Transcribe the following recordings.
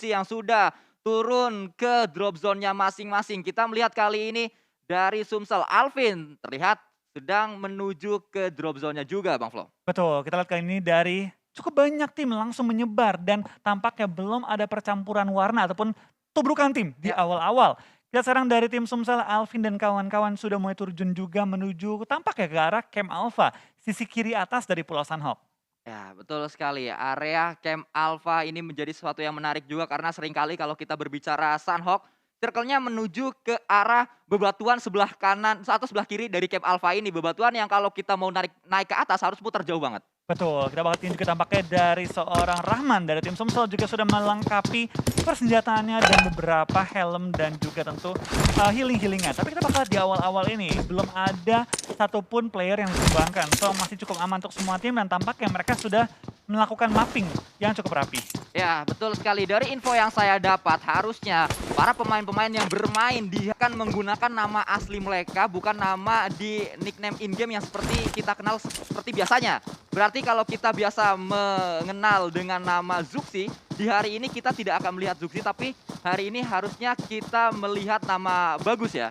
yang sudah turun ke drop zone-nya masing-masing. Kita melihat kali ini dari Sumsel, Alvin terlihat sedang menuju ke drop zone-nya juga Bang Flo. Betul, kita lihat kali ini dari cukup banyak tim langsung menyebar dan tampaknya belum ada percampuran warna ataupun tubrukan tim di Ya, awal-awal. Kita sekarang dari tim Sumsel, Alvin dan kawan-kawan sudah mulai terjun juga menuju tampaknya ke arah Camp Alpha, sisi kiri atas dari Pulau Sanhok. ya betul sekali. Area Camp Alpha ini menjadi sesuatu yang menarik juga karena seringkali kalau kita berbicara Sunhawk, circle-nya menuju ke arah bebatuan sebelah kanan atau sebelah kiri dari Camp Alpha ini. Bebatuan yang kalau kita mau naik ke atas harus putar jauh banget. Betul, kita bakal lihat juga tampaknya dari seorang Rahman dari tim Sumsel juga sudah melengkapi persenjataannya dan beberapa helm dan juga tentu healing-healingnya. Tapi kita bakal lihat di awal-awal ini belum ada satupun player yang disumbangkan. So masih cukup aman untuk semua tim dan tampaknya mereka sudah melakukan mapping yang cukup rapi. Ya, betul sekali. Dari info yang saya dapat, harusnya para pemain-pemain yang bermain dia akan menggunakan nama asli mereka, bukan nama di nickname in-game yang seperti kita kenal seperti biasanya. Berarti kalau kita biasa mengenal dengan nama Zuxi, di hari ini kita tidak akan melihat Zuxi, tapi hari ini harusnya kita melihat nama Bagus ya.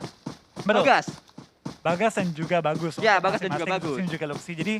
Betul. Bagas. Bagas dan juga Bagus Ya, untuk Bagas dan juga masing-masing, Bagus. Luxi dan juga Luxi. Jadi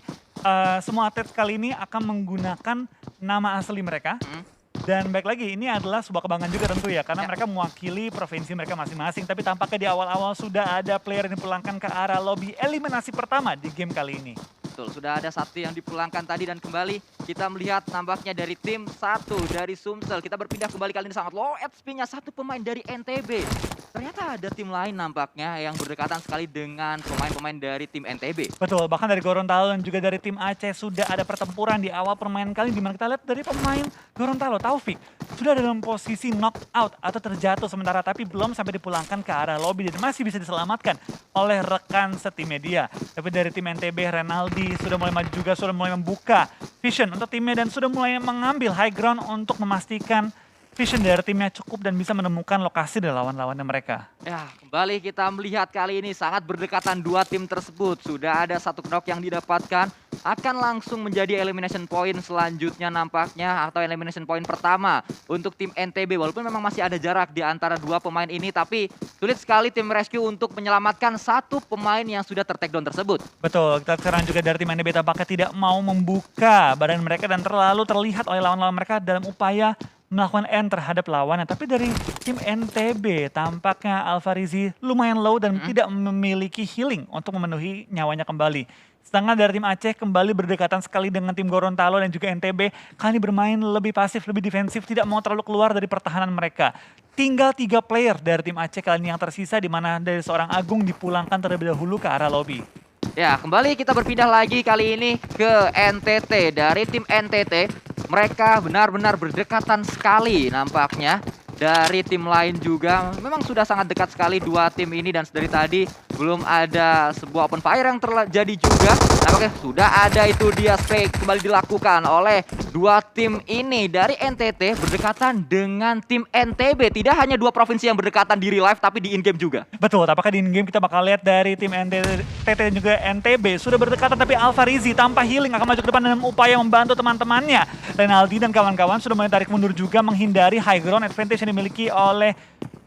semua atlet kali ini akan menggunakan nama asli mereka. Mm, Dan baik lagi, ini adalah sebuah kebanggaan juga tentu ya, karena ya. mereka mewakili provinsi mereka masing-masing. Tapi tampaknya di awal-awal sudah ada player yang dipulangkan ke arah lobby eliminasi pertama di game kali ini. Betul, sudah ada satu yang dipulangkan tadi dan kembali kita melihat nampaknya dari tim satu dari Sumsel. Kita berpindah kembali kali ini sangat low HP-nya satu pemain dari NTB. Ternyata ada tim lain nampaknya yang berdekatan sekali dengan pemain-pemain dari tim NTB. Betul, bahkan dari Gorontalo dan juga dari tim Aceh sudah ada pertempuran di awal permainan kali, di mana kita lihat dari pemain Gorontalo, Taufik, sudah dalam posisi knock out atau terjatuh sementara, tapi belum sampai dipulangkan ke arah lobby dan masih bisa diselamatkan oleh rekan setimnya dia. Tapi dari tim NTB, Renaldi sudah mulai maju juga, sudah mulai membuka vision untuk timnya dan sudah mulai mengambil high ground untuk memastikan vision dari timnya cukup dan bisa menemukan lokasi dari lawan-lawannya mereka. Ya, kembali kita melihat kali ini sangat berdekatan dua tim tersebut. Sudah ada satu knock yang didapatkan, akan langsung menjadi elimination point selanjutnya nampaknya, atau elimination point pertama untuk tim NTB. Walaupun memang masih ada jarak di antara dua pemain ini, tapi sulit sekali tim rescue untuk menyelamatkan satu pemain yang sudah ter-takedown tersebut. Betul, kita sekarang juga dari tim NDB tampaknya tidak mau membuka badan mereka dan terlalu terlihat oleh lawan-lawan mereka dalam upaya melakukan end terhadap lawannya. Tapi dari tim NTB tampaknya Alfarizi lumayan low dan tidak memiliki healing untuk memenuhi nyawanya kembali. Sedangkan dari tim Aceh kembali berdekatan sekali dengan tim Gorontalo dan juga NTB. Kali ini bermain lebih pasif, lebih defensif, tidak mau terlalu keluar dari pertahanan mereka. Tinggal 3 player dari tim Aceh kali ini yang tersisa, di mana dari seorang Agung dipulangkan terlebih dahulu ke arah lobby. Ya, kembali kita berpindah lagi kali ini ke NTT. Dari tim NTT, mereka benar-benar berdekatan sekali nampaknya. Dari tim lain juga memang sudah sangat dekat sekali dua tim ini dan dari tadi belum ada sebuah open fire yang terjadi juga. Nampaknya sudah ada itu dia spray kembali dilakukan oleh dua tim ini dari NTT berdekatan dengan tim NTB. Tidak hanya dua provinsi yang berdekatan di real life tapi di in-game juga. Betul, apakah di in-game kita bakal lihat dari tim NTT dan juga NTB sudah berdekatan, tapi Alfarizi tanpa healing akan maju ke depan dengan upaya membantu teman-temannya. Renaldi dan kawan-kawan sudah mulai tarik mundur juga menghindari high ground advantage yang dimiliki oleh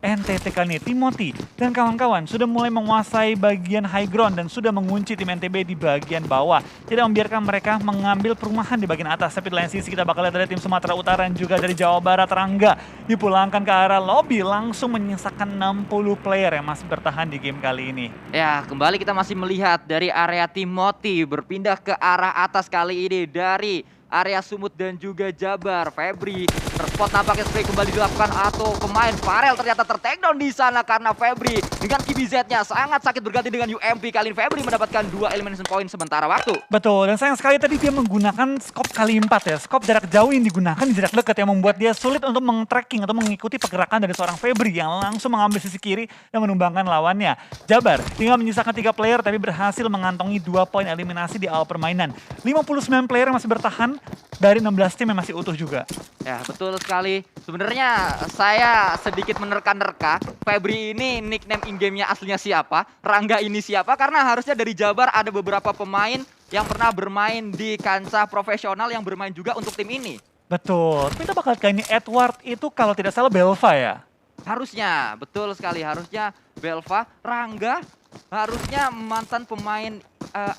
NTT kali ini. Timothy dan kawan-kawan sudah mulai menguasai bagian high ground dan sudah mengunci tim NTB di bagian bawah. Tidak membiarkan mereka mengambil perumahan di bagian atas. Tapi di lain sisi kita bakal lihat dari tim Sumatera Utara dan juga dari Jawa Barat, Rangga dipulangkan ke arah lobby, langsung menyisakan 60 player yang masih bertahan di game kali ini. Ya, kembali kita masih melihat dari area Timothy berpindah ke arah atas kali ini dari area Sumut dan juga Jabar. Febri terspot nampaknya spray kembali dilakukan atau pemain Farel ternyata ter-takedown di sana karena Febri dengan KBZ-nya sangat sakit berganti dengan UMP. Kali ini Febri mendapatkan 2 elimination point sementara waktu. Betul, dan sayang sekali tadi dia menggunakan scope kali 4 ya. Scope jarak jauh yang digunakan di jarak dekat yang membuat dia sulit untuk meng-tracking atau mengikuti pergerakan dari seorang Febri yang langsung mengambil sisi kiri dan menumbangkan lawannya. Jabar tinggal menyisakan 3 player tapi berhasil mengantongi 2 poin eliminasi di awal permainan. 59 player yang masih bertahan dari 16 tim yang masih utuh juga. Ya, betul sekali. Sebenarnya saya sedikit menerka-nerka Febri ini nickname in-game-nya aslinya siapa, Rangga ini siapa, karena harusnya dari Jabar ada beberapa pemain yang pernah bermain di kancah profesional yang bermain juga untuk tim ini. Betul, tapi kita bakal lihat kali ini Edward itu kalau tidak salah Belva ya? Harusnya, betul sekali. Harusnya Belva, Rangga, harusnya mantan pemain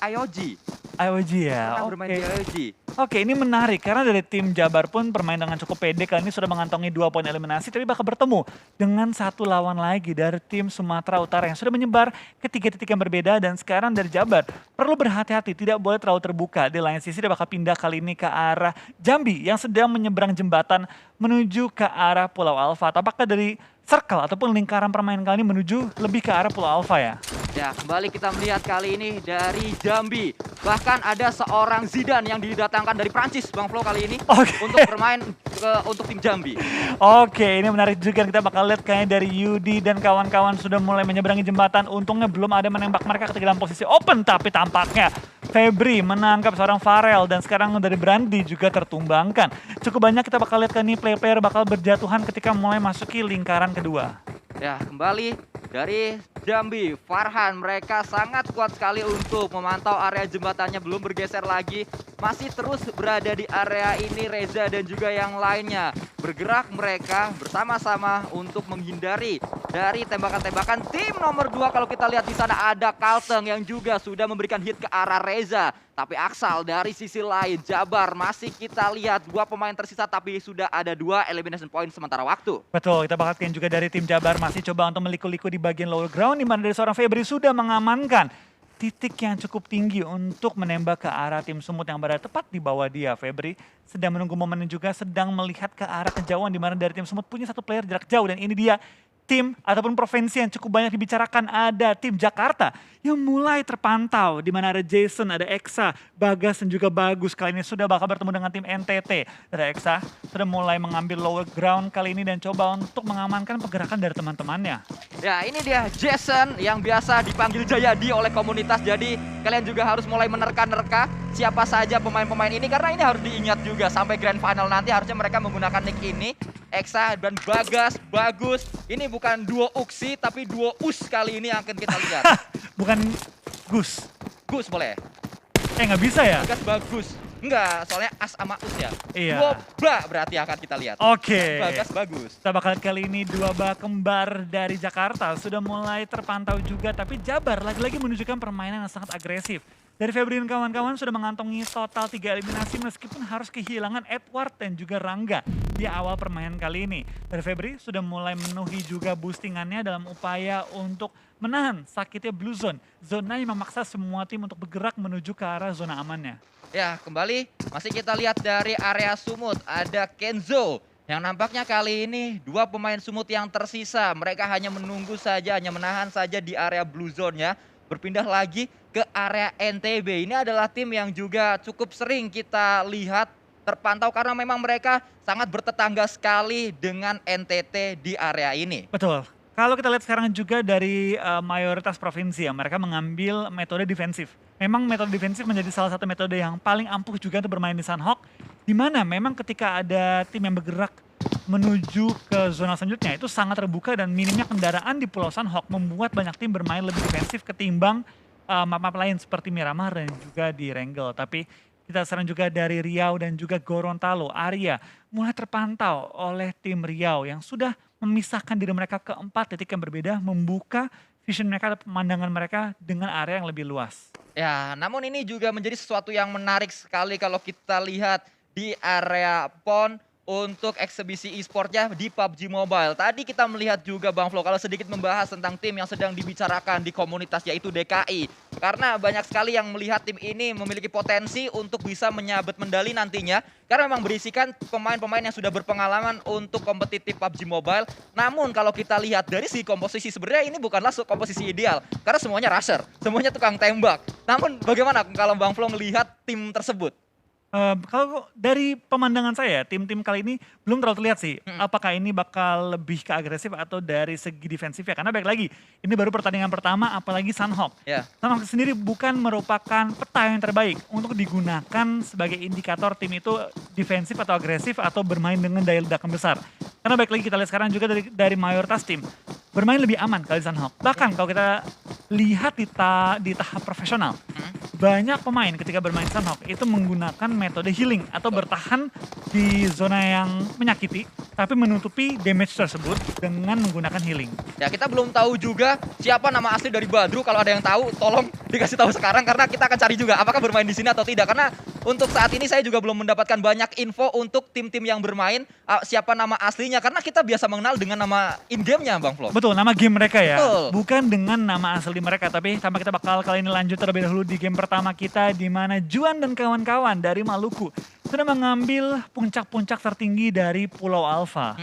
IOG. IOG ya, Pernah oke. bermain di IOG. Oke, ini menarik karena dari tim Jabar pun bermain dengan cukup pede kali ini sudah mengantongi 2 poin eliminasi tapi bakal bertemu dengan satu lawan lagi dari tim Sumatera Utara yang sudah menyebar ke 3 titik yang berbeda dan sekarang dari Jabar perlu berhati-hati, tidak boleh terlalu terbuka. Di lain sisi dia bakal pindah kali ini ke arah Jambi yang sedang menyeberang jembatan menuju ke arah Pulau Alfa. Apakah dari circle ataupun lingkaran permainan kali ini menuju lebih ke arah Pulau Alfa ya? Ya, kembali kita melihat kali ini dari Jambi. Bahkan ada seorang Zidane yang didatangkan dari Prancis, Bang Flo kali ini. Oke. Untuk bermain untuk tim Jambi. Oke, ini menarik juga kita bakal lihat kayaknya dari Yudi dan kawan-kawan sudah mulai menyeberangi jembatan. Untungnya belum ada menembak mereka ketika dalam posisi open, tapi tampaknya Febri menangkap seorang Farel dan sekarang dari Brandi juga tertumbangkan. Cukup banyak kita bakal lihat kali ini player-player bakal berjatuhan ketika mulai masuki lingkaran kedua. Ya, kembali dari Jambi, Farhan, mereka sangat kuat sekali untuk memantau area jembatannya, belum bergeser lagi. Masih terus berada di area ini Reza dan juga yang lainnya. Bergerak mereka bersama-sama untuk menghindari dari tembakan-tembakan tim nomor 2. Kalau kita lihat di sana ada Kalteng yang juga sudah memberikan hit ke arah Reza. Tapi Aksal dari sisi lain, Jabar masih kita lihat 2 pemain tersisa tapi sudah ada 2 elimination point sementara waktu. Betul, kita bakal lihat juga dari tim Jabar masih coba untuk meliku-liku di bagian lower ground di mana dari seorang Febri sudah mengamankan titik yang cukup tinggi untuk menembak ke arah tim Sumut yang berada tepat di bawah dia. Febri sedang menunggu momen juga sedang melihat ke arah kejauhan di mana dari tim Sumut punya satu player jarak jauh dan ini dia tim ataupun provinsi yang cukup banyak dibicarakan. Ada tim Jakarta yang mulai terpantau di mana ada Jason, ada Eksa, Bagas dan juga Bagus kali ini sudah bakal bertemu dengan tim NTT. Ada Eksa sudah mulai mengambil lower ground kali ini dan coba untuk mengamankan pergerakan dari teman-temannya. Ya, ini dia Jason yang biasa dipanggil Jayadi oleh komunitas. Jadi kalian juga harus mulai menerka-nerka siapa saja pemain-pemain ini karena ini harus diingat juga sampai grand final nanti harusnya mereka menggunakan nick ini. Eksa dan Bagas, Bagus. Ini bukan duo Uksi tapi duo Us kali ini yang akan kita lihat. Bukan Gus. Gus boleh? Nggak bisa ya? Bagas Bagus. Enggak, soalnya As sama Us ya. Iya. Duo Ba berarti akan kita lihat. Oke. Bagas Bagus. Kita bakal lihat kali ini 2 bak kembar dari Jakarta sudah mulai terpantau juga tapi Jabar lagi-lagi menunjukkan permainan yang sangat agresif. Dari Febri dan kawan-kawan sudah mengantongi total 3 eliminasi meskipun harus kehilangan Edward dan juga Rangga di awal permainan kali ini. Dari Febri sudah mulai memenuhi juga boostingannya dalam upaya untuk menahan sakitnya Blue Zone. Zona yang memaksa semua tim untuk bergerak menuju ke arah zona amannya. Ya, kembali masih kita lihat dari area Sumut ada Kenzo yang nampaknya kali ini 2 pemain Sumut yang tersisa. Mereka hanya menunggu saja, hanya menahan saja di area Blue Zone-nya. Berpindah lagi ke area NTB. Ini adalah tim yang juga cukup sering kita lihat terpantau karena memang mereka sangat bertetangga sekali dengan NTT di area ini. Betul. Kalau kita lihat sekarang juga dari mayoritas provinsi ya, mereka mengambil metode defensif. Memang metode defensif menjadi salah satu metode yang paling ampuh juga untuk bermain di Sunhawk. Di mana memang ketika ada tim yang bergerak menuju ke zona selanjutnya itu sangat terbuka dan minimnya kendaraan di Pulau Sunhawk membuat banyak tim bermain lebih defensif ketimbang map-map lain seperti Miramar dan juga di Wrangell. Tapi kita sekarang juga dari Riau dan juga Gorontalo, Arya mulai terpantau oleh tim Riau yang sudah memisahkan diri mereka ke 4 titik yang berbeda, membuka vision mereka atau pemandangan mereka dengan area yang lebih luas. Ya, namun ini juga menjadi sesuatu yang menarik sekali kalau kita lihat di area PON untuk eksebisi e-sportnya di PUBG Mobile. Tadi kita melihat juga Bang Flo kalau sedikit membahas tentang tim yang sedang dibicarakan di komunitas yaitu DKI. Karena banyak sekali yang melihat tim ini memiliki potensi untuk bisa menyabet medali nantinya. Karena memang berisikan pemain-pemain yang sudah berpengalaman untuk kompetitif PUBG Mobile. Namun kalau kita lihat dari segi komposisi sebenarnya ini bukanlah komposisi ideal. Karena semuanya rusher, semuanya tukang tembak. Namun bagaimana kalau Bang Flo melihat tim tersebut? Kalau dari pemandangan saya, tim-tim kali ini belum terlalu terlihat sih. Apakah ini bakal lebih ke agresif atau dari segi defensif ya? Karena baik lagi, ini baru pertandingan pertama apalagi Sunhawk. Yeah. Sunhawk sendiri bukan merupakan peta yang terbaik untuk digunakan sebagai indikator tim itu defensif atau agresif atau bermain dengan daya ledakan besar. Karena baik lagi kita lihat sekarang juga dari mayoritas tim bermain lebih aman kali Sunhawk. Bahkan kalau kita lihat di tahap profesional, banyak pemain ketika bermain Sunhawk itu menggunakan metode healing atau bertahan di zona yang menyakiti tapi menutupi damage tersebut dengan menggunakan healing. Ya, kita belum tahu juga siapa nama asli dari Badru. Kalau ada yang tahu, tolong dikasih tahu sekarang karena kita akan cari juga apakah bermain di sini atau tidak. Karena untuk saat ini saya juga belum mendapatkan banyak info untuk tim-tim yang bermain, siapa nama aslinya. Karena kita biasa mengenal dengan nama in-game-nya, Bang Flo. Betul, nama game mereka ya. Betul. Bukan dengan nama asli mereka, tapi tanpa kita bakal kali ini lanjut terlebih dahulu di game pertama kita di mana Juan dan kawan-kawan dari Maluku sudah mengambil puncak-puncak tertinggi dari Pulau Alpha.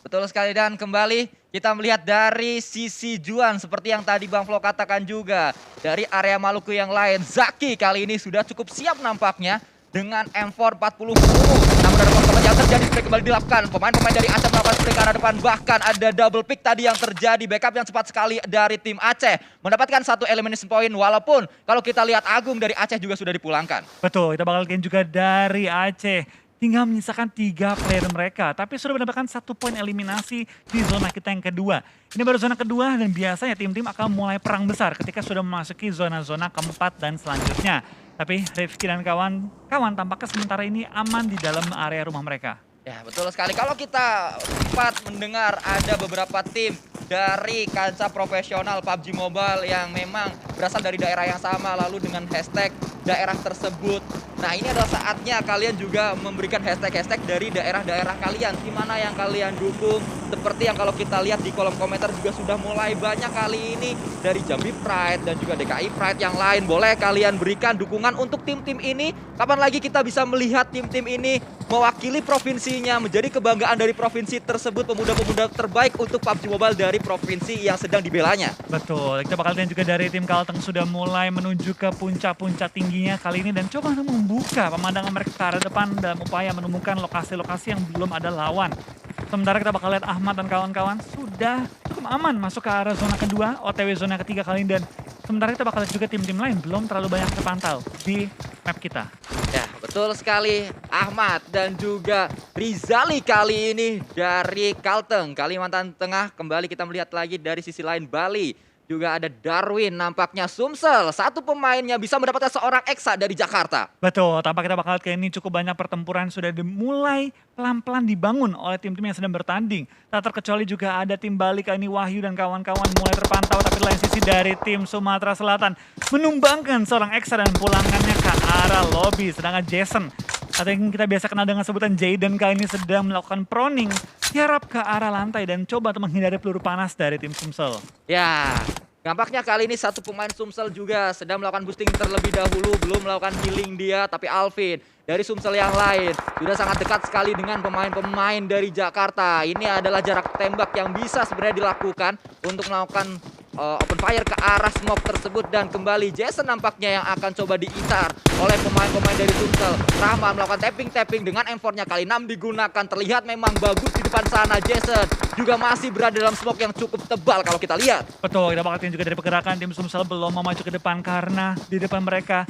Betul sekali, dan kembali kita melihat dari sisi Juan seperti yang tadi Bang Flo katakan juga. Dari area Maluku yang lain, Zaki kali ini sudah cukup siap nampaknya dengan M4 40 peluru. Namun ada perkembangan yang terjadi spray kembali dilakukan. Pemain-pemain dari Aceh melakukan spray ke arah depan. Bahkan ada double pick tadi yang terjadi. Backup yang cepat sekali dari tim Aceh. Mendapatkan satu elimination point walaupun kalau kita lihat Agung dari Aceh juga sudah dipulangkan. Betul, kita bakal lihat juga dari Aceh. Tinggal menyisakan 3 player mereka. Tapi sudah mendapatkan 1 poin eliminasi di zona kita yang kedua. Ini baru zona kedua dan biasanya tim-tim akan mulai perang besar ketika sudah memasuki zona-zona keempat dan selanjutnya. Tapi Rifki dan kawan-kawan tampaknya sementara ini aman di dalam area rumah mereka. Ya, betul sekali. Kalau kita sempat mendengar ada beberapa tim dari kancah profesional PUBG Mobile yang memang berasal dari daerah yang sama lalu dengan hashtag daerah tersebut. Nah, ini adalah saatnya kalian juga memberikan hashtag-hashtag dari daerah-daerah kalian. Di mana yang kalian dukung. Seperti yang kalau kita lihat di kolom komentar juga sudah mulai banyak kali ini dari Jambi Pride dan juga DKI Pride yang lain. Boleh kalian berikan dukungan untuk tim-tim ini. Kapan lagi kita bisa melihat tim-tim ini mewakili provinsinya, menjadi kebanggaan dari provinsi tersebut, pemuda-pemuda terbaik untuk PUBG Mobile dari provinsi yang sedang dibelanya. Betul, kita bakal lihat juga dari tim Kalteng sudah mulai menuju ke puncak-puncak tingginya kali ini dan coba untuk membuka pemandangan mereka ke arah depan dalam upaya menemukan lokasi-lokasi yang belum ada lawan. Sementara kita bakal lihat Ahmad dan kawan-kawan sudah cukup aman masuk ke arah zona kedua, OTW zona ketiga kali ini, dan sementara kita bakal lihat juga tim-tim lain belum terlalu banyak terpantau di map kita. Ya, betul sekali. Ahmad dan juga Rizali kali ini dari Kalteng, Kalimantan Tengah. Kembali kita melihat lagi dari sisi lain Bali. Juga ada Darwin, nampaknya Sumsel. Satu pemainnya bisa mendapatkan seorang Eksa dari Jakarta. Betul, tanpa kita bakal lihat ini cukup banyak pertempuran sudah dimulai pelan-pelan dibangun oleh tim-tim yang sedang bertanding. Tak terkecuali juga ada tim Bali kali ini Wahyu dan kawan-kawan mulai terpantau. Tapi di lain sisi dari tim Sumatera Selatan menumbangkan seorang Eksa dan pulangannya ke arah lobby. Sedangkan Jason, atau yang kita biasa kenal dengan sebutan Jaden, kali ini sedang melakukan proning tiarap ke arah lantai dan coba untuk menghindari peluru panas dari tim Sumsel. Ya, nampaknya kali ini satu pemain Sumsel juga sedang melakukan boosting terlebih dahulu, belum melakukan healing dia, tapi Alvin dari Sumsel yang lain sudah sangat dekat sekali dengan pemain-pemain dari Jakarta. Ini adalah jarak tembak yang bisa sebenarnya dilakukan untuk melakukan open fire ke arah smoke tersebut, dan kembali Jason nampaknya yang akan coba diincar oleh pemain-pemain dari Sumsel. Rahman melakukan tapping dengan M4-nya kali 6 digunakan, terlihat memang bagus di depan sana. Jason juga masih berada dalam smoke yang cukup tebal kalau kita lihat. Betul, kita bakal lihat juga dari pergerakan tim Sumsel belum mau maju ke depan karena di depan mereka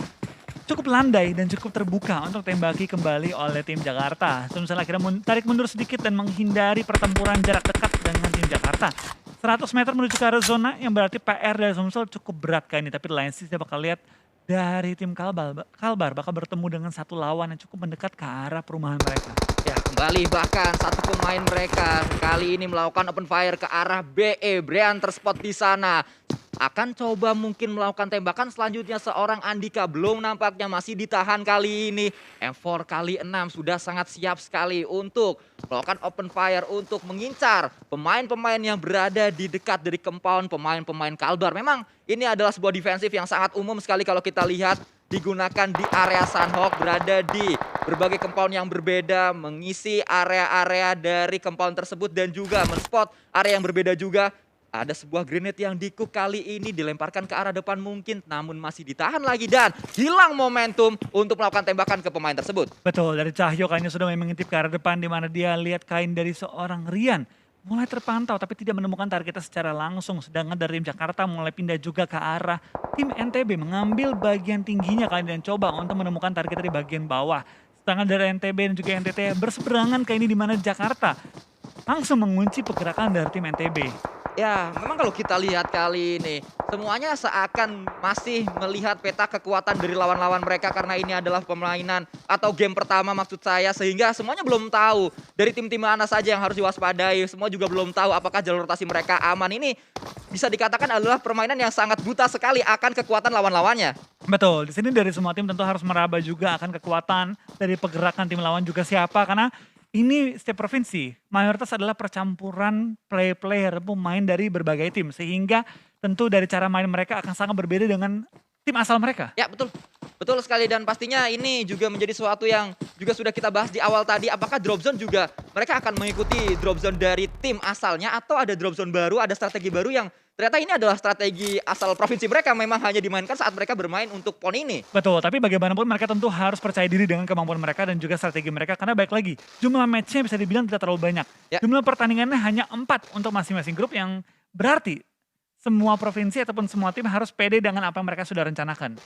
cukup landai dan cukup terbuka untuk tembaki kembali oleh tim Jakarta. Sumsel akhirnya tarik mundur sedikit dan menghindari pertempuran jarak dekat dengan tim Jakarta. 100 meter menuju ke arah zona yang berarti PR dari Sumsel cukup berat kali ini. Tapi di lain sisi kita bakal lihat dari tim Kalbar bakal bertemu dengan satu lawan yang cukup mendekat ke arah perumahan mereka. Ya, kembali bahkan satu pemain mereka kali ini melakukan open fire ke arah BE. Brian terspot di sana. Akan coba mungkin melakukan tembakan selanjutnya seorang Andika. Belum, nampaknya masih ditahan kali ini. M4 kali 6 sudah sangat siap sekali untuk melakukan open fire untuk mengincar pemain-pemain yang berada di dekat dari compound pemain-pemain Kalbar. Memang ini adalah sebuah defensif yang sangat umum sekali kalau kita lihat digunakan di area Sunhawk, berada di berbagai compound yang berbeda, mengisi area-area dari compound tersebut dan juga men-spot area yang berbeda juga. Ada sebuah grenade yang dikuk kali ini dilemparkan ke arah depan mungkin, namun masih ditahan lagi dan hilang momentum untuk melakukan tembakan ke pemain tersebut. Betul, dari Cahyo kayaknya sudah mengintip ke arah depan di mana dia lihat kain dari seorang Rian mulai terpantau tapi tidak menemukan targetnya secara langsung. Sedangkan dari tim Jakarta mulai pindah juga ke arah tim NTB, mengambil bagian tingginya kali ini dan coba untuk menemukan target di bagian bawah. Sedangkan dari NTB dan juga NTT berseberangan kali ini di mana Jakarta langsung mengunci pergerakan dari tim NTB. Ya, memang kalau kita lihat kali ini, semuanya seakan masih melihat peta kekuatan dari lawan-lawan mereka karena ini adalah permainan atau game pertama maksud saya, sehingga semuanya belum tahu dari tim-tim mana saja yang harus diwaspadai. Semua juga belum tahu apakah jalur rotasi mereka aman. Ini bisa dikatakan adalah permainan yang sangat buta sekali akan kekuatan lawan-lawannya. Betul, di sini dari semua tim tentu harus meraba juga akan kekuatan dari pergerakan tim lawan juga siapa, karena ini setiap provinsi mayoritas adalah percampuran player pemain dari berbagai tim, sehingga tentu dari cara main mereka akan sangat berbeda dengan tim asal mereka. Ya, betul. Betul sekali dan pastinya ini juga menjadi sesuatu yang juga sudah kita bahas di awal tadi. Apakah drop zone juga mereka akan mengikuti drop zone dari tim asalnya atau ada drop zone baru, ada strategi baru yang ternyata ini adalah strategi asal provinsi mereka memang hanya dimainkan saat mereka bermain untuk PON ini. Betul, tapi bagaimanapun mereka tentu harus percaya diri dengan kemampuan mereka dan juga strategi mereka, karena baik lagi, jumlah matchnya bisa dibilang tidak terlalu banyak. Ya. Jumlah pertandingannya hanya 4 untuk masing-masing grup, yang berarti semua provinsi ataupun semua tim harus pede dengan apa yang mereka sudah rencanakan.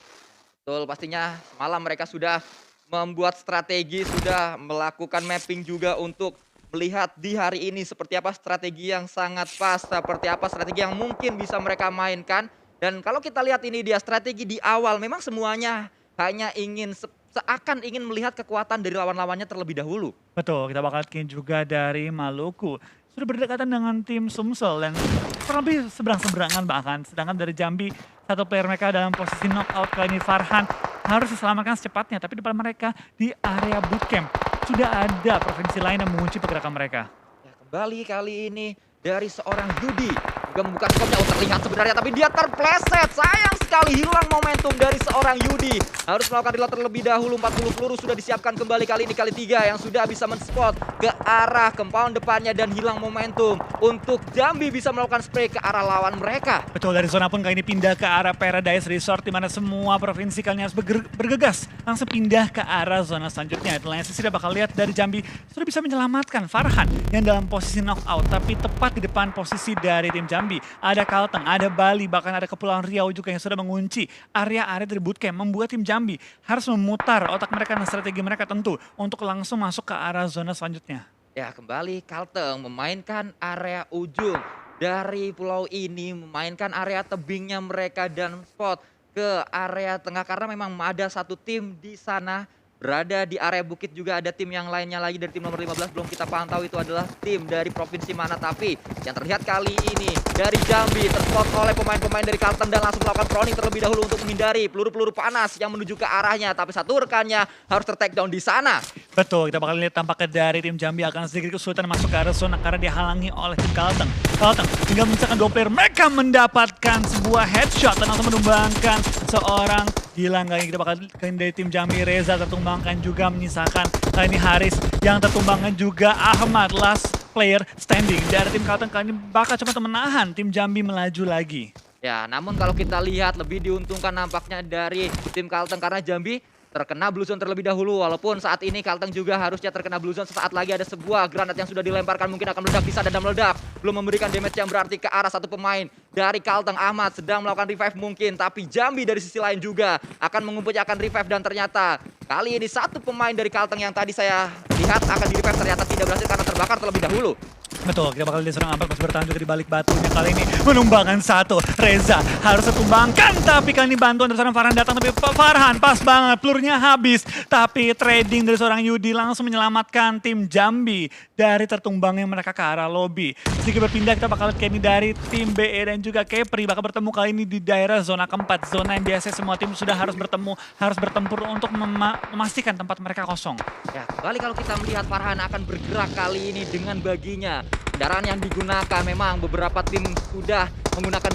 Betul, pastinya malam mereka sudah membuat strategi, sudah melakukan mapping juga untuk melihat di hari ini seperti apa strategi yang sangat pas, seperti apa strategi yang mungkin bisa mereka mainkan. Dan kalau kita lihat ini dia strategi di awal, memang semuanya hanya ingin seakan ingin melihat kekuatan dari lawan-lawannya terlebih dahulu. Betul, kita bakal lihat juga dari Maluku. Sudah berdekatan dengan tim Sumsel dan kurang lebih seberang-seberangan bahkan. Sedangkan dari Jambi, satu player mereka dalam posisi knockout kali ini, Farhan, harus diselamatkan secepatnya. Tapi depan mereka di area bootcamp, sudah ada provinsi lain yang mengunci pergerakan mereka. Ya, kembali kali ini dari seorang Yudi juga membuka skopnya, terlihat sebenarnya tapi dia terpleset. Sayang sekali hilang momentum dari seorang Yudi. Harus melakukan reload terlebih dahulu. 40 peluru sudah disiapkan kembali kali ini kali 3 yang sudah bisa men-spot ke arah compound depannya dan hilang momentum untuk Jambi bisa melakukan spray ke arah lawan mereka. Betul, dari zona pun kali ini pindah ke arah Paradise Resort, di mana semua provinsi kali ini harus bergegas langsung pindah ke arah zona selanjutnya. Itulah yang saya sudah bakal lihat dari Jambi sudah bisa menyelamatkan Farhan yang dalam posisi knockout, tapi tepat di depan posisi dari tim Jambi ada Kalteng, ada Bali, bahkan ada Kepulauan Riau juga yang sudah mengunci area-area dari bootcamp, membuat tim Jambi harus memutar otak mereka dan strategi mereka tentu untuk langsung masuk ke arah zona selanjutnya. Ya, kembali Kalteng memainkan area ujung dari pulau ini, memainkan area tebingnya mereka dan spot ke area tengah karena memang ada satu tim di sana berada di area bukit, juga ada tim yang lainnya lagi dari tim nomor 15 belum kita pantau itu adalah tim dari provinsi mana, tapi yang terlihat kali ini dari Jambi terspot oleh pemain-pemain dari Kalteng dan langsung melakukan proning terlebih dahulu untuk menghindari peluru-peluru panas yang menuju ke arahnya, tapi satu rekannya harus ter-take down di sana. Betul, kita bakal lihat tampaknya dari tim Jambi akan sedikit kesulitan masuk ke arah zona karena dihalangi oleh tim Kalteng. Kalteng tinggal menyisakan 2 player, mereka mendapatkan sebuah headshot dan langsung menumbangkan seorang Gilang. Kali ini kita bakal lihat dari tim Jambi, Reza tertumbangkan juga menyisakan. Kali ini Haris yang tertumbangkan juga Ahmad, last player standing dari tim Kalteng. Kali ini bakal coba menahan tim Jambi melaju lagi. Ya, namun kalau kita lihat lebih diuntungkan nampaknya dari tim Kalteng karena Jambi terkena blue zone terlebih dahulu, walaupun saat ini Kalteng juga harusnya terkena blue zone. Sesaat lagi ada sebuah granat yang sudah dilemparkan, mungkin akan meledak, bisa dan meledak, belum memberikan damage yang berarti ke arah satu pemain dari Kalteng. Ahmad sedang melakukan revive mungkin, tapi Jambi dari sisi lain juga akan mengumpulkan revive dan ternyata kali ini satu pemain dari Kalteng yang tadi saya lihat akan di revive ternyata tidak berhasil karena terbakar terlebih dahulu. Betul, kita bakal lihat seorang Ambar masih bertahan juga di balik batunya. Kali ini menumbangkan satu. Reza harus ditumbangkan, tapi kali ini bantuan dari seorang Farhan datang, tapi Farhan pas banget, pelurunya habis. Tapi trading dari seorang Yudi langsung menyelamatkan tim Jambi dari tertumbangnya mereka ke arah lobby. Sedikit berpindah, kita bakal lihat ini dari tim BE dan juga Kepri bakal bertemu kali ini di daerah zona keempat. Zona yang biasa semua tim sudah harus bertemu, harus bertempur untuk memastikan tempat mereka kosong. Ya, kembali kalau kita melihat Farhan akan bergerak kali ini dengan baginya. Kendaraan yang digunakan memang beberapa tim sudah menggunakan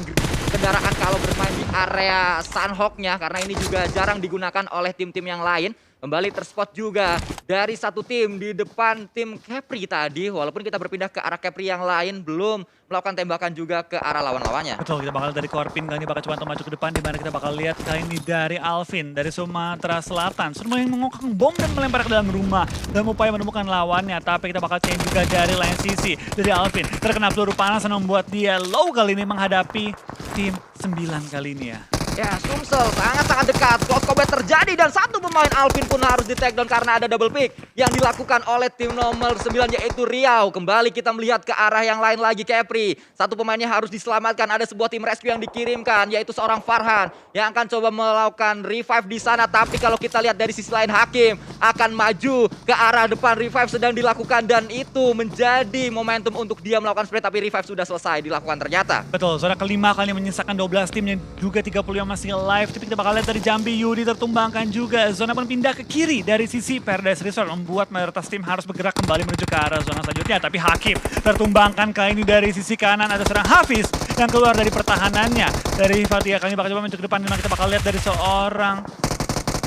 kendaraan kalau bermain di area Sunhawk-nya karena ini juga jarang digunakan oleh tim-tim yang lain. Kembali terspot juga dari satu tim di depan tim Kepri tadi, walaupun kita berpindah ke arah Kepri yang lain belum melakukan tembakan juga ke arah lawan-lawannya. Betul, kita bakal dari Korpin kali ini bakal coba maju ke depan, di mana kita bakal lihat kali ini dari Alvin dari Sumatera Selatan sudah yang mengokang bom dan melempar ke dalam rumah dalam upaya menemukan lawannya. Tapi kita bakal change juga dari lain sisi dari Alvin, terkena peluru panas yang membuat dia low kali ini menghadapi tim 9 kali ini ya. Ya, Sumsel sangat-sangat dekat. Close combat terjadi dan satu pemain Alvin pun harus di take down karena ada double pick yang dilakukan oleh tim nomor 9 yaitu Riau. Kembali kita melihat ke arah yang lain lagi, Kepri. Satu pemainnya harus diselamatkan. Ada sebuah tim rescue yang dikirimkan yaitu seorang Farhan yang akan coba melakukan revive di sana. Tapi kalau kita lihat dari sisi lain, Hakim akan maju ke arah depan. Revive sedang dilakukan dan itu menjadi momentum untuk dia melakukan spray, tapi revive sudah selesai dilakukan ternyata. Betul, zona kelima kali ini menyisakan 12 tim yang juga 30 yang masih live. Tapi kita bakal lihat dari Jambi, Yudi tertumbangkan juga. Zona pun pindah ke kiri dari sisi Paradise Resort, membuat mayoritas tim harus bergerak kembali menuju ke arah zona selanjutnya. Tapi Hakim tertumbangkan kali ini dari sisi kanan. Ada seorang Hafiz yang keluar dari pertahanannya. Dari Fatia kali ini bakal coba menuju ke depan. Dimana kita bakal lihat dari seorang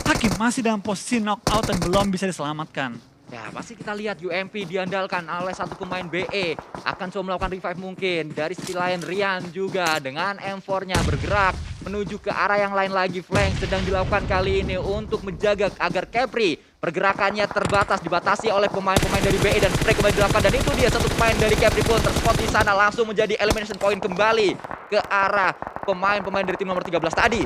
Hakim masih dalam posisi knockout dan belum bisa diselamatkan. Ya, pasti kita lihat UMP diandalkan oleh satu pemain BE. Akan coba melakukan revive mungkin. Dari sisi lain Rian juga dengan M4-nya bergerak menuju ke arah yang lain lagi. Flank sedang dilakukan kali ini untuk menjaga agar Kepri pergerakannya terbatas, dibatasi oleh pemain-pemain dari BE dan spray kembali dilakukan. Dan itu dia, satu pemain dari Kepri pun terspot di sana, langsung menjadi elimination point kembali ke arah pemain-pemain dari tim nomor 13 tadi.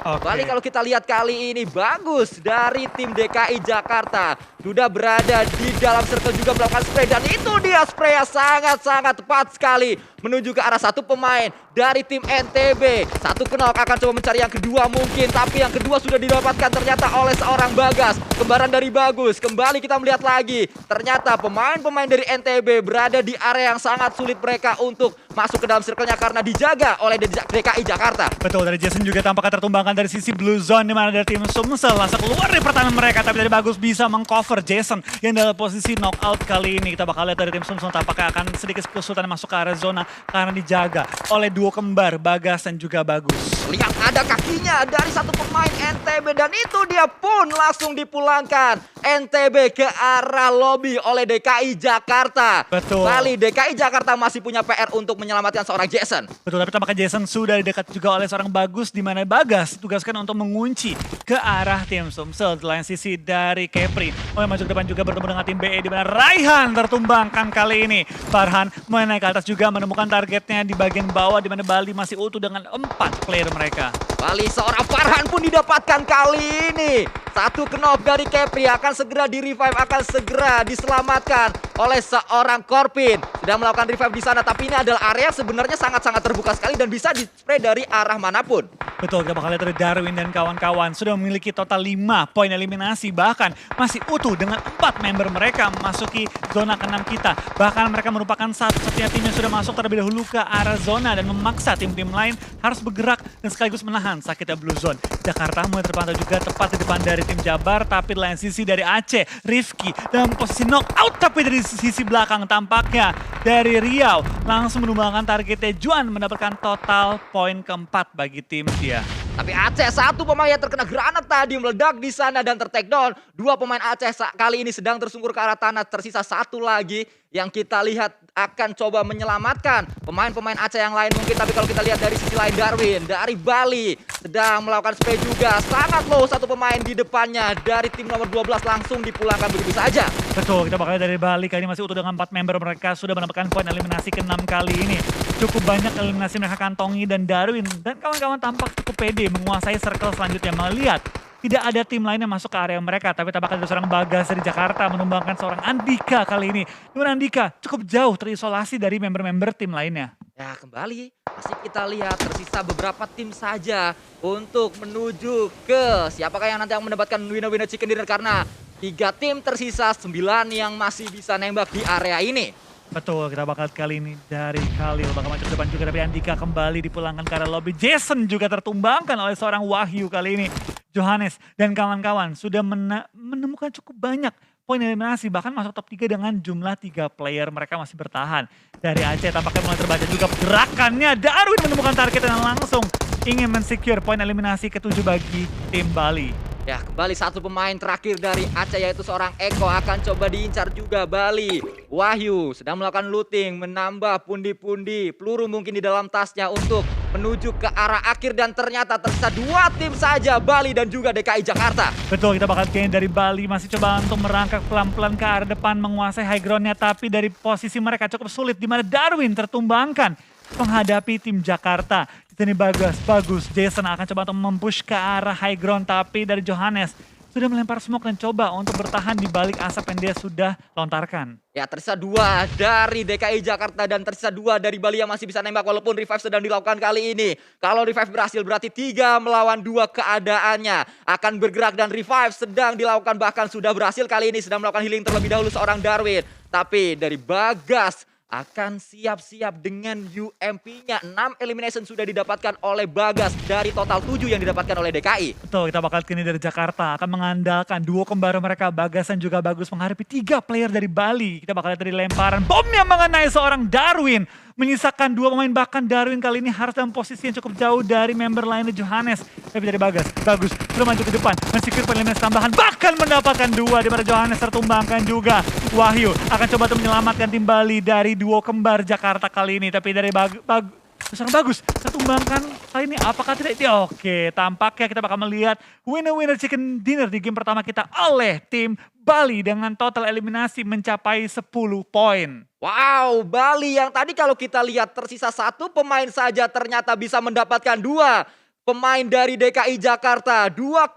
Kembali kalau kita lihat kali ini bagus dari tim DKI Jakarta. Sudah berada di dalam circle juga melakukan spray. Dan itu dia spray yang sangat-sangat tepat sekali. Menuju ke arah satu pemain dari tim NTB. Satu knock akan coba mencari yang kedua mungkin. Tapi yang kedua sudah didapatkan ternyata oleh seorang Bagas. Kembaran dari Bagus. Kembali kita melihat lagi. Ternyata pemain-pemain dari NTB berada di area yang sangat sulit mereka untuk masuk ke dalam circle-nya karena dijaga oleh DKI Jakarta. Betul, dari Jason juga tampaknya tertumbangkan dari sisi Blue Zone, di mana dari tim Sumsel langsung keluar dari pertahanan mereka, tapi dari Bagus bisa mengcover Jason yang dalam posisi knockout kali ini. Kita bakal lihat dari tim Sumsel tampaknya akan sedikit kesulitan masuk ke area zona karena dijaga oleh duo kembar Bagas dan juga Bagus. Lihat ada kakinya dari satu pemain NTB dan itu dia pun langsung dipulangkan NTB ke arah lobby oleh DKI Jakarta. Betul. Kali DKI Jakarta masih punya PR untuk menyelamatkan seorang Jason. Betul, tapi tampaknya Jason sudah dekat juga oleh seorang Bagus, di mana Bagas ditugaskan untuk mengunci ke arah tim Sumsel. Di lain sisi dari Kepri yang maju ke depan juga bertemu dengan tim BE, di mana Raihan tertumbangkan kali ini. Farhan naik ke atas juga menemukan targetnya di bagian bawah, di mana Bali masih utuh dengan 4 player mereka. Bali seorang Farhan pun didapatkan kali ini. Satu knock dari Kepri akan segera di-revive, akan segera diselamatkan oleh seorang Korpin. Sudah melakukan revive di sana, tapi ini adalah area sebenarnya sangat-sangat terbuka sekali dan bisa di-spray dari arah manapun. Betul, kita bakal lihat dari Darwin dan kawan-kawan sudah memiliki total 5 poin eliminasi. Bahkan masih utuh dengan 4 member mereka memasuki zona ke-6 kita. Bahkan mereka merupakan satu-satunya tim yang sudah masuk terlebih dahulu ke arah zona dan memaksa tim-tim lain harus bergerak dan sekaligus menahan sakitnya Blue Zone. Jakarta mulai terpantau juga tepat di depan dari tim Jabar, tapi di lain sisi dari Aceh, Rifki dalam posisi knockout, tapi dari sisi belakang tampaknya dari Riau langsung menumbangkan targetnya. Juan mendapatkan total poin keempat bagi tim dia. Tapi Aceh, satu pemain yang terkena granat tadi meledak di sana dan ter-take down. 2 pemain Aceh kali ini sedang tersungkur ke arah tanah. Tersisa satu lagi yang kita lihat akan coba menyelamatkan pemain-pemain Aceh yang lain mungkin. Tapi kalau kita lihat dari sisi lain, Darwin dari Bali sedang melakukan spray juga. Sangat low satu pemain di depannya dari tim nomor 12 langsung dipulangkan begitu saja. Betul, kita bakal lihat dari Bali kali ini masih utuh dengan 4 member mereka. Sudah mendapatkan poin eliminasi ke-6 kali ini. Cukup banyak eliminasi mereka kantongi dan Darwin dan kawan-kawan tampak cukup pede menguasai circle selanjutnya. Melihat tidak ada tim lain yang masuk ke area mereka, tapi tampaknya ada seorang Bagas dari Jakarta menumbangkan seorang Andika kali ini. Dimana Andika cukup jauh terisolasi dari member-member tim lainnya. Ya, kembali masih kita lihat tersisa beberapa tim saja untuk menuju ke siapakah yang nanti akan mendapatkan winner chicken dinner, karena 3 tim tersisa, 9 yang masih bisa nembak di area ini. Betul, kita bakal kali ini dari Khalil bakal maju ke depan juga, tapi Andika kembali dipulangkan ke arah lobby. Jason juga tertumbangkan oleh seorang Wahyu kali ini. Johannes dan kawan-kawan sudah menemukan cukup banyak poin eliminasi, bahkan masuk top 3 dengan jumlah 3 player mereka masih bertahan. Dari Aceh tampaknya mulai terbaca juga gerakannya. Darwin menemukan target dan langsung ingin mensecure poin eliminasi ke-7 bagi tim Bali. Ya, kembali satu pemain terakhir dari Aceh yaitu seorang Eko akan coba diincar juga Bali. Wahyu sedang melakukan looting, menambah pundi-pundi peluru mungkin di dalam tasnya untuk menuju ke arah akhir, dan ternyata tersisa 2 tim saja, Bali dan juga DKI Jakarta. Betul, kita bakal gain dari Bali masih coba untuk merangkak pelan-pelan ke arah depan menguasai high ground-nya, tapi dari posisi mereka cukup sulit di mana Darwin tertumbangkan. menghadapi tim Jakarta. Di sini bagus. Jason akan coba untuk mempush ke arah high ground, tapi dari Johannes sudah melempar smoke dan coba untuk bertahan di balik asap yang dia sudah lontarkan. Ya, tersisa 2 dari DKI Jakarta dan tersisa 2 dari Bali yang masih bisa nembak walaupun revive sedang dilakukan kali ini. Kalau revive berhasil berarti 3 melawan 2 keadaannya. Akan bergerak dan revive sedang dilakukan, bahkan sudah berhasil kali ini, sedang melakukan healing terlebih dahulu seorang Darwin. Tapi dari Bagas akan siap-siap dengan UMP-nya. 6 elimination sudah didapatkan oleh Bagas dari total 7 yang didapatkan oleh DKI. Betul, kita bakal kini dari Jakarta akan mengandalkan duo kembar mereka Bagas dan juga Bagus menghadapi 3 player dari Bali. Kita bakal lihat dari lemparan bom yang mengenai seorang Darwin. Menyisakan 2 pemain, bahkan Darwin kali ini harus dalam posisi yang cukup jauh dari member lainnya Johannes. Tapi dari Bagus sudah maju ke depan, mensecure eliminasi tambahan, bahkan mendapatkan 2 di mana Johannes tertumbangkan juga. Wahyu akan coba untuk menyelamatkan tim Bali dari duo kembar Jakarta kali ini, tapi dari Bagus tertumbangkan kali ini, apakah tidak? Oke, tampaknya kita bakal melihat winner chicken dinner di game pertama kita oleh tim Bali dengan total eliminasi mencapai 10 poin. Wow, Bali yang tadi kalau kita lihat tersisa 1 pemain saja ternyata bisa mendapatkan 2 pemain dari DKI Jakarta. 2